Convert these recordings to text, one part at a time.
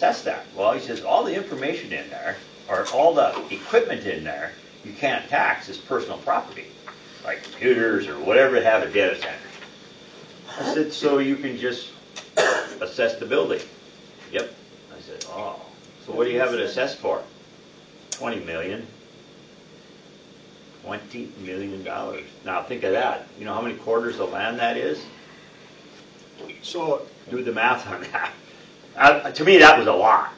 assess that? Well, he says, all the information in there, or all the equipment in there, you can't tax as personal property, like computers or whatever have a data center. I said, so you can just assess the building? Yep. I said, oh, so what do you have it assessed for? 20 million. $20 million. Now think of that. You know how many quarters of land that is? So do the math on that. To me, that was a lot.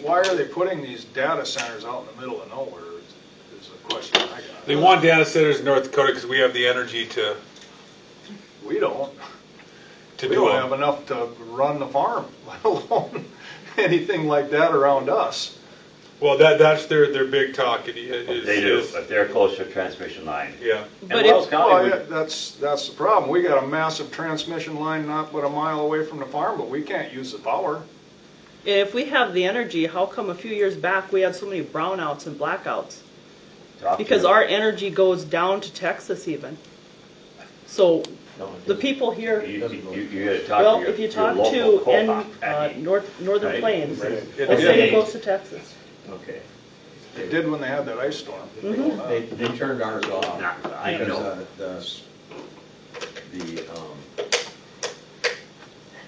why are they putting these data centers out in the middle of nowhere is a question I got. They want data centers in North Dakota because we have the energy to We don't. do We don't them. have enough to run the farm, let alone anything like that around us. Well, that's their big talk. It is, They do, but they're close to a transmission line. Yeah. And But Wells if- County Well, would- yeah, that's the problem. We got a massive transmission line not but a mile away from the farm, but we can't use the power. If we have the energy, how come a few years back we had so many brownouts and blackouts? talk to Because them. our energy goes down to Texas even. So the people here, You gotta talk well, to your, if you your talk local to co-op, Patty. Northern Right. Plains, It they say it did. goes to Texas. Okay. It did when they had that ice storm. They turned ours off. Nah, I know. Because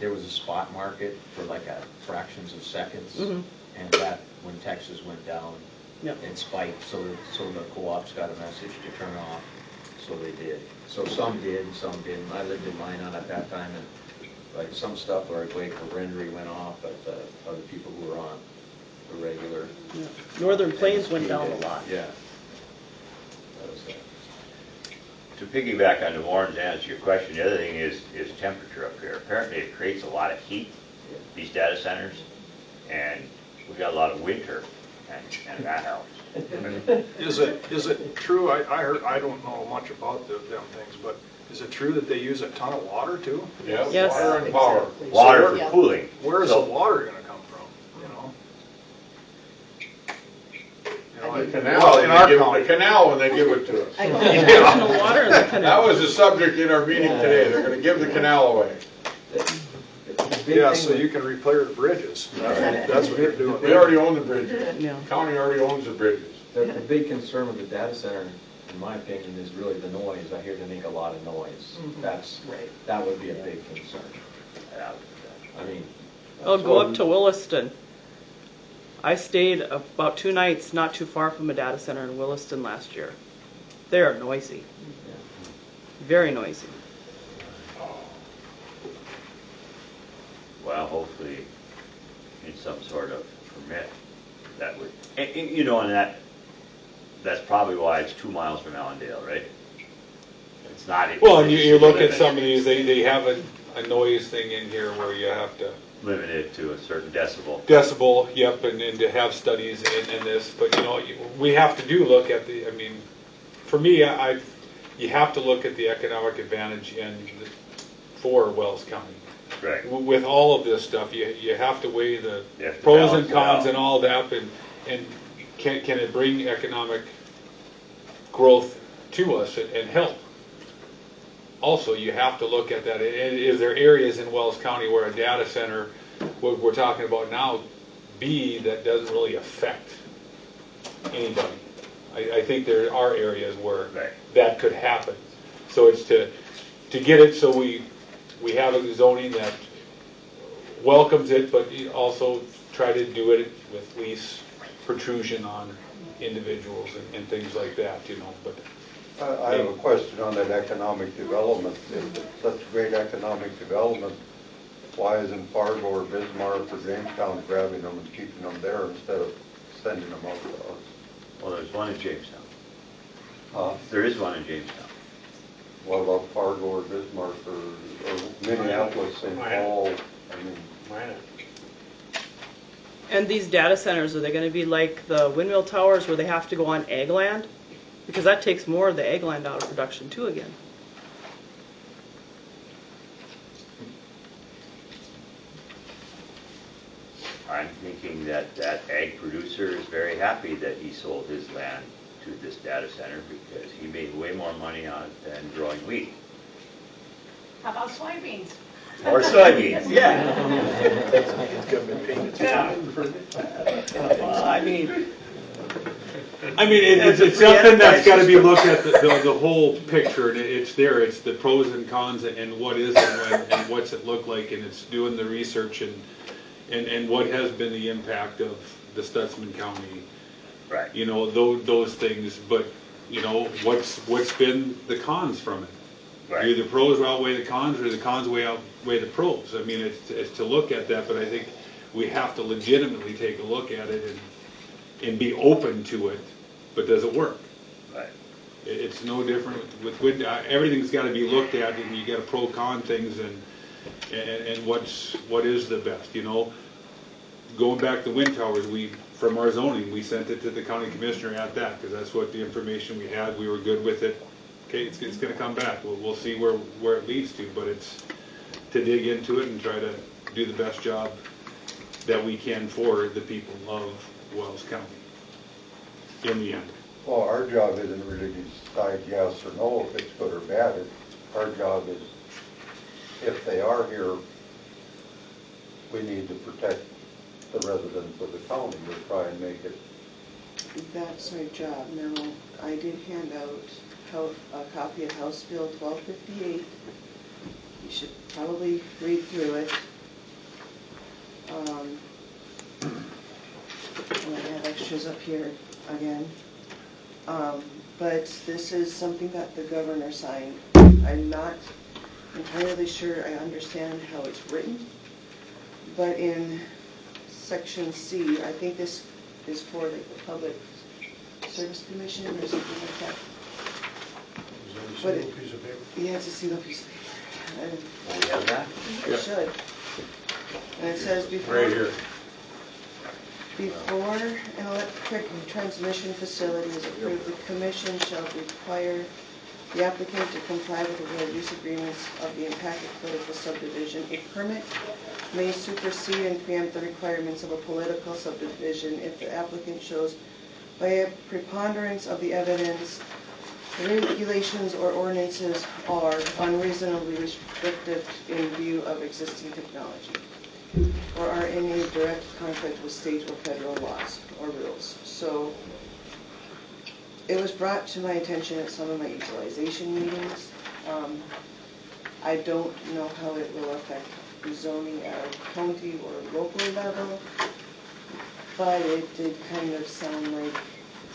there was a spot market for like a fractions of seconds, and that, when Texas went down, Yep. it spiked, so the co-ops got a message to turn off, so they did. So some did, some didn't. I lived in Minot at that time, and like some stuff like Wake for Rendery went off, but the other people who were on the regular. Yeah. Northern Plains went down a lot. Yeah. That was that. To piggyback on Warren's answer to your question, the other thing is temperature up here. Apparently it creates a lot of heat, these data centers, and we've got a lot of winter, and that helps. Is it true? I heard, I don't know much about them things, but is it true that they use a ton of water too? Yeah. Yes. Water and power. Water for Yeah. cooling. Where is So- the water going to come from? You know. The In canal, when our they give, county. the canal when they give it to us. Additional water in the That canal. was the subject in our meeting today. They're gonna give the canal away. Yeah, so you can repair the bridges. That's what you're doing. We already own the bridges. Yeah. County already owns the bridges. The big concern with the data center, in my opinion, is really the noise. I hear they make a lot of noise. That would be a big concern. I mean. Oh, go up to Williston. I stayed about 2 nights not too far from a data center in Williston last year. They are noisy. Very noisy. Well, hopefully, in some sort of permit, that would, and, you know, and that's probably why it's 2 miles from Allendale, right? It's not. Well, and you look at some of these, they have a noise thing in here where you have to Limited to a certain decibel. decibel, yep, and to have studies in this, but you know, we have to look at the, I mean, for me, you have to look at the economic advantage for Wells County. Right. With all of this stuff, you have to weigh the You have to pros balance and it cons out. and all that, and can it bring economic growth to us and help? Also, you have to look at that. Is there areas in Wells County where a data center, what we're talking about now, that doesn't really affect anybody? I think there are areas where that could happen. So it's to get it so we have a zoning that welcomes it, but also try to do it with least protrusion on individuals and things like that, you know. But I have a question on that economic development. If it's such great economic development, why isn't Fargo or Bismarck or Jamestown grabbing them and keeping them there instead of sending them out to us? Well, there's one in Jamestown. Huh? There is one in Jamestown. What about Fargo or Bismarck or Minneapolis, St. Paul? I mean, And these data centers, are they going to be like the windmill towers where they have to go on ag land? Because that takes more of the ag land out of production too again. I'm thinking that ag producer is very happy that he sold his land to this data center because he made way more money on it than growing wheat. How about soybeans? Or soybeans, yeah. It's government payments. Yeah. Well, I mean, it's something that's gotta be looked at, the whole picture, and it's there, it's the pros and cons, and what is it, and what's it look like, and it's doing the research, and what has been the impact of the Stutzman County, right, you know, those things, but, you know, what's been the cons from it? Do right. the pros outweigh the cons, or the cons outweigh the pros? I mean, it's to look at that, but I think we have to legitimately take a look at it and be open to it, but does it work? Right. It's no different with wind, everything's gotta be looked at, and you gotta pro-con things, and what is the best, you know? Going back to wind towers, from our zoning, we sent it to the county commissioner at that, because that's what the information we had, we were good with it. Okay, it's gonna come back, we'll see where it leads to, but it's to dig into it and try to do the best job that we can for the people of Wells County, in the end. Well, our job isn't really to decide yes or no if it's good or bad. Our job is, if they are here, we need to protect the residents of the county or try and make it. That's our job. Now, I did hand out a copy of House Bill 1258. You should probably read through it. I have extras up here again. But this is something that the governor signed. I'm not entirely sure I understand how it's written, but in Section C, I think this is for like the Public Service Commission or something like that. Is that a single piece of paper? Yeah, it's a single piece of paper. We have that? It should. And it says before. Right here. Before an electric transmission facility is approved, the commission shall require the applicant to comply with the world use agreements of the impacted political subdivision. A permit may supersede and preempt the requirements of a political subdivision if the applicant shows by a preponderance of the evidence the regulations or ordinances are unreasonably restrictive in view of existing technology, or are in a direct conflict with state or federal laws or rules. So it was brought to my attention at some of my equalization meetings. I don't know how it will affect zoning at a county or local level, but it did kind of sound like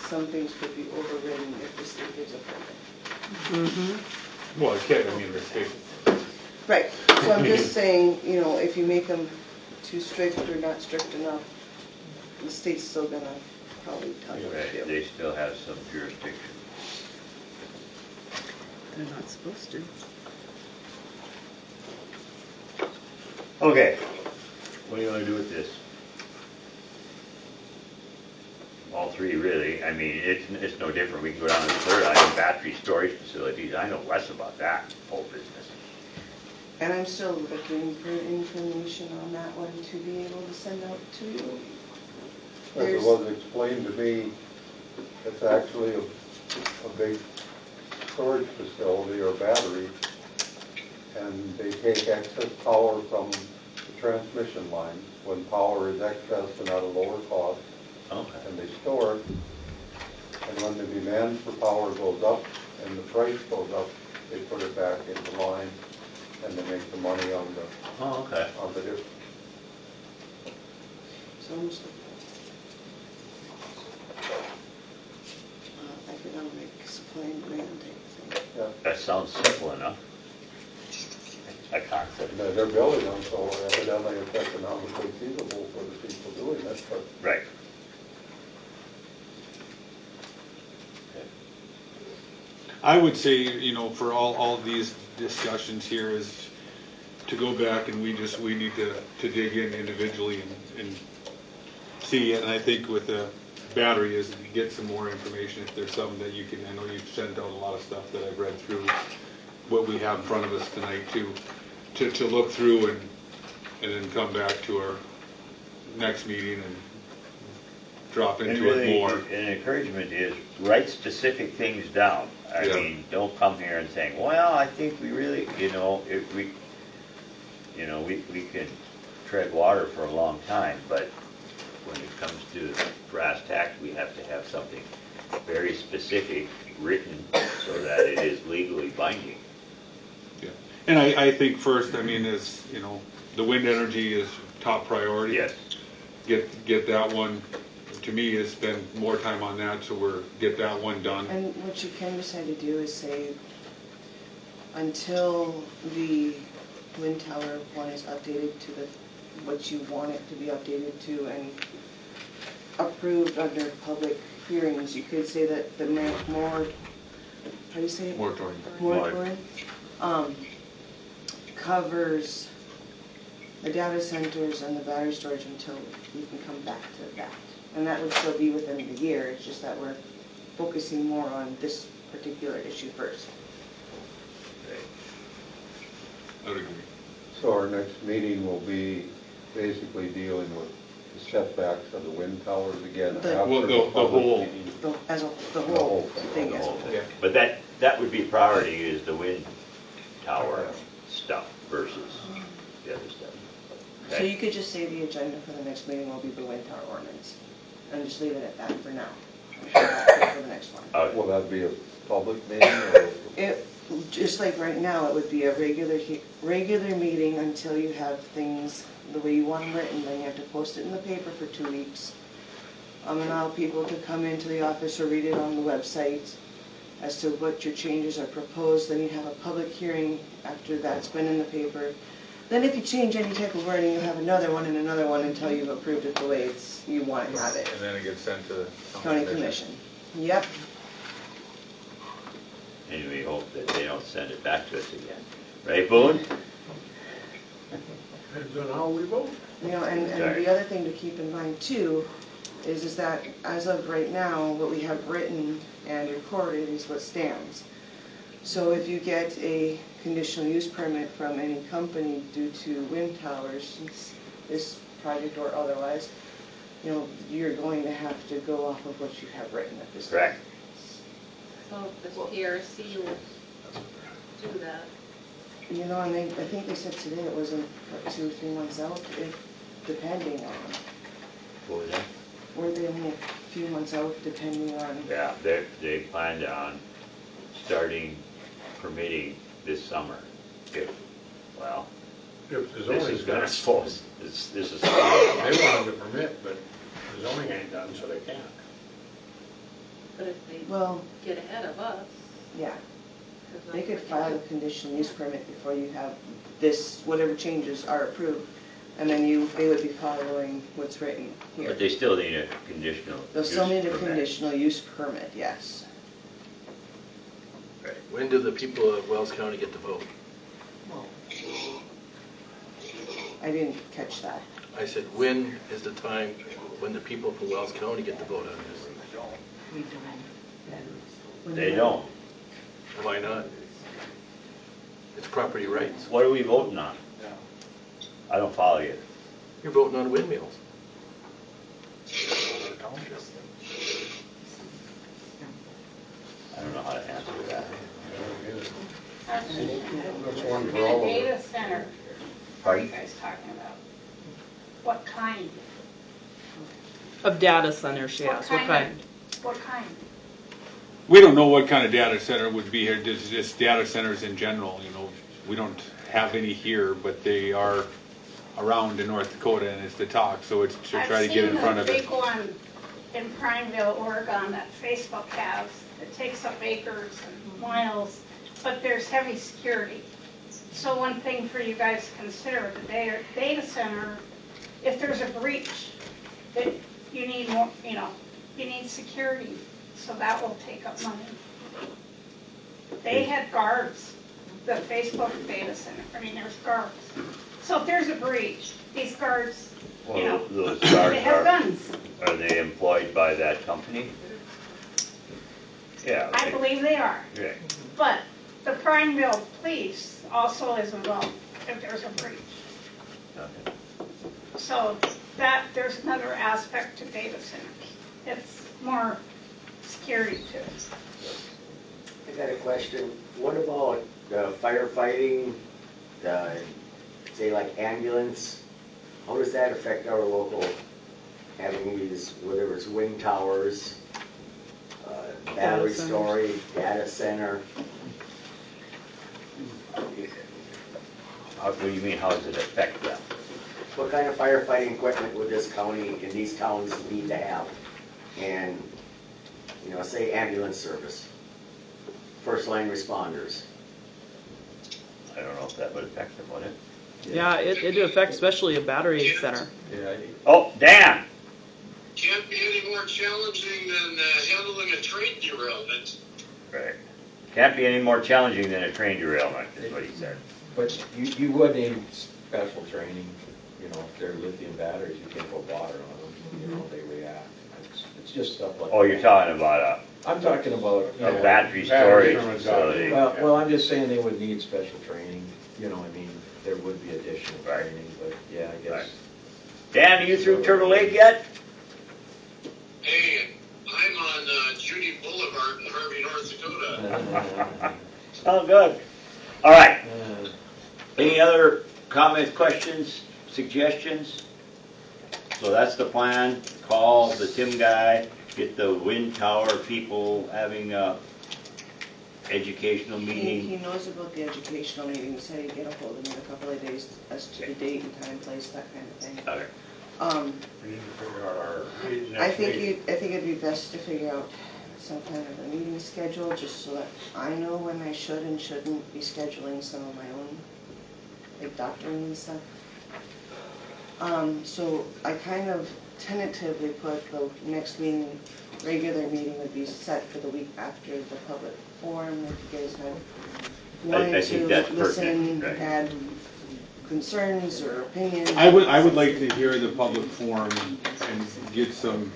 some things could be overridden if the state gives a permit. Well, it can't, I mean, there's cases. Right, so I'm just saying, you know, if you make them too strict or not strict enough, the state's still gonna probably tell you what to Right, do. they still have some jurisdiction. They're not supposed to. Okay, what do you want to do with this? All three, really. I mean, it's no different. We can go down to the third item, battery storage facilities. I know less about that whole business. And I'm still looking for information on that one to be able to send out to you. As it was explained to me, it's actually a big storage facility or battery, and they take excess power from the transmission line when power is excess and at a lower cost, Okay. and they store it. And when the demand for power goes up and the price goes up, they put it back into line, and they make the money on Oh, okay. the difference. So I'm just economic supply and demand type thing. Yeah. That sounds simple enough. A concept. And they're building them, so evidently it's economically feasible for the people doing it, but Right. I would say, you know, for all these discussions here is to go back and we need to dig in individually and see, and I think with the battery is get some more information if there's some that you can, I know you've sent out a lot of stuff that I've read through what we have in front of us tonight to look through and then come back to our next meeting and drop And into really, it more. an encouragement is write specific things down. I Yeah. mean, don't come here and saying, well, I think we really, you know, if we, you know, we can tread water for a long time, but when it comes to brass tacks, we have to have something very specific written so that it is legally binding. Yeah. And I think first, I mean, is, you know, the wind energy is top priority. Yes. Get that one, to me, is spend more time on that, so get that one done. And what you can decide to do is say, until the wind tower one is updated to what you want it to be updated to and approved under public hearings, you could say that the how do you say it? Moratorium. Moratorium, covers the data centers and the battery storage until we can come back to that. And that would still be within the year, it's just that we're focusing more on this particular issue first. I would agree. So our next meeting will be basically dealing with the setbacks of the wind towers again. The- after Well, the public whole- meeting. The The whole whole thing The as a whole whole. thing. Yeah. But that would be priority, is the wind tower stuff versus the other stuff. So Okay? you could just say the agenda for the next meeting will be the wind tower ordinance, and just leave it at that for now. For the next one. Will that be a public meeting or? It, just like right now, it would be a regular meeting until you have things the way you want them written, then you have to post it in the paper for 2 weeks. Allow people to come into the office or read it on the website as to what your changes are proposed, then you have a public hearing after that's been in the paper. Then if you change any type of wording, you'll have another one and another one until you've approved it the way you want to have it. And then it gets sent to the County Commission. Yep. And we hope that they don't send it back to us again. Right, Boone? Depends on how we vote. You know, and Sorry. the other thing to keep in mind too, is that as of right now, what we have written and recorded is what stands. So if you get a conditional use permit from any company due to wind towers, this project or otherwise, you know, you're going to have to go off of what you have written at this time. Correct. So the PRC will do that. You know, and I think they said today it wasn't 2 or 3 months out, depending on, What was that? were they only a few months out depending on? Yeah, they planned on starting permitting this summer. Well, If the this zoning's is gonna, done, this is. they wanted to permit, but the zoning ain't done, so they can't. But if they Well, get ahead of us. yeah, 'cause they that's could what file do. a conditional use permit before you have this, whatever changes are approved, and then they would be following what's written here. But they still need a conditional. They'll still use need a permit. conditional use permit, yes. Right. When do the people of Wells County get to vote? I didn't catch that. I said, when is the time when the people from Wells County get to vote on this? They don't. Why not? It's property rights. What are we voting on? I don't follow you. You're voting on windmills. I don't know how to answer that. That's one for all of Data us. center, what are you Pardon? guys talking about? What kind? Of data centers, she asked, what kind? What kind? We don't know what kind of data center would be here, just data centers in general, you know. We don't have any here, but they are around in North Dakota, and it's the talk, so it's to try to get in front of I've it. seen the big one in Prineville, Oregon, that Facebook has. It takes up acres and miles, but there's heavy security. So one thing for you guys to consider, the data center, if there's a breach, that you need more, you know, you need security, so that will take up money. They had guards, the Facebook data center, I mean, there's guards. So if there's a breach, these guards, you know, Well, those guards they have guns. are they employed by that company? Yeah. I believe they are. Yeah. But the Prineville police also is involved if there's a breach. Okay. So there's another aspect to data centers. It's more security to it. I got a question. What about firefighting, say like ambulance, how does that affect our local, having these, whether it's wind towers, battery centers. storage, data center? What do you mean, how does it affect them? What kind of firefighting equipment would this county and these towns need to have? And, you know, say ambulance service, first line responders. I don't know if that would affect them, would it? Yeah, it affects especially a battery center. Yeah, Oh, Dan! Can't be any more challenging than handling a train derailment. Right. Can't be any more challenging than a train derailment, is what he said. but you would need special training, you know, if they're lithium batteries, you can't put water on them, you know, they react. It's just stuff like that. Oh, you're talking about I'm talking about, a battery storage facility. well, I'm just saying they would need special training, you know, I mean, there would be additional Right. training, but yeah, I Right. guess. Dan, are you through Turtle Lake yet? Hey, I'm on Judy Boulevard in Harvey, North Dakota. Oh, good. All right. Uh, Any other comments, questions, suggestions? So that's the plan. Call the Tim guy, get the wind tower people having a educational He meeting. knows about the educational meeting, he said he'd get a hold of me in a couple of days as to the date and time, place, that kind of thing. Okay. We need to figure out our I think it'd be best to figure out some kind of a meeting schedule, just so that I know when I should and shouldn't be scheduling some of my own, like doctoring and stuff. So I kind of tentatively put the next meeting, regular meeting would be set for the week after the public forum, if you guys have I wanted think to that's listen, pertinent, right. add concerns or opinions. I would like to hear the public forum and get some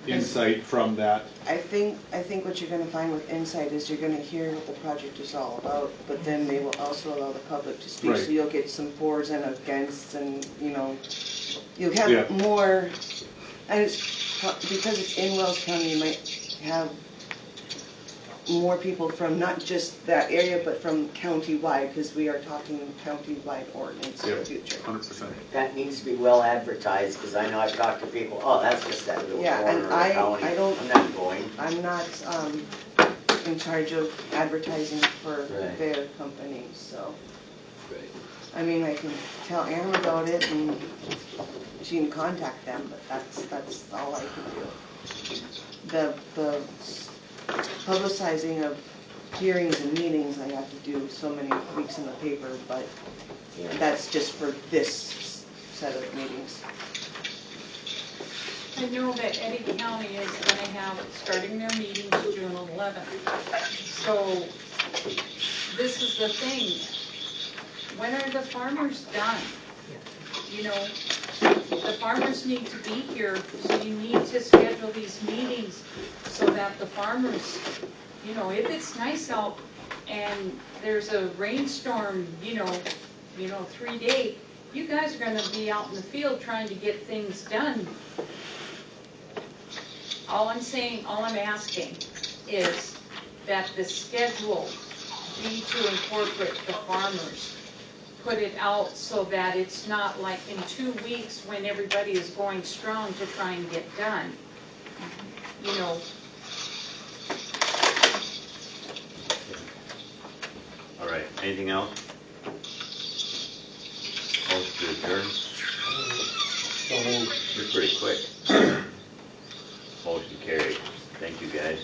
insight from that. I think what you're gonna find with Insight is you're gonna hear what the project is all about, but then they will also allow the public to speak, so Right. you'll get some fors and against, and, you know, you'll Yeah. have more, and it's, because it's in Wells County, you might have more people from not just that area, but from county-wide, because we are talking county-wide ordinance in the future. 100%. That needs to be well advertised, because I know I've talked to people, oh, that's just that little Yeah, corner and of the county. I don't- I'm not going. I'm not in charge of advertising for Right. their company, so. I mean, I can tell Ann about it and she can contact them, but that's all I can do. The publicizing of hearings and meetings, I have to do so many weeks in the paper, but that's just for this set of meetings. I know that Eddy County is going to have, starting their meetings June 11th. So this is the thing. When are the farmers done? You know, the farmers need to be here, so you need to schedule these meetings so that the farmers, you know, if it's nice out and there's a rainstorm, you know, 3-day, you guys are going to be out in the field trying to get things done. All I'm asking is that the schedule be to incorporate the farmers. Put it out so that it's not like in 2 weeks when everybody is going strong to try and get done. You know. All right, anything else? Motion to adjourn? You're pretty quick. Motion carried. Thank you, guys.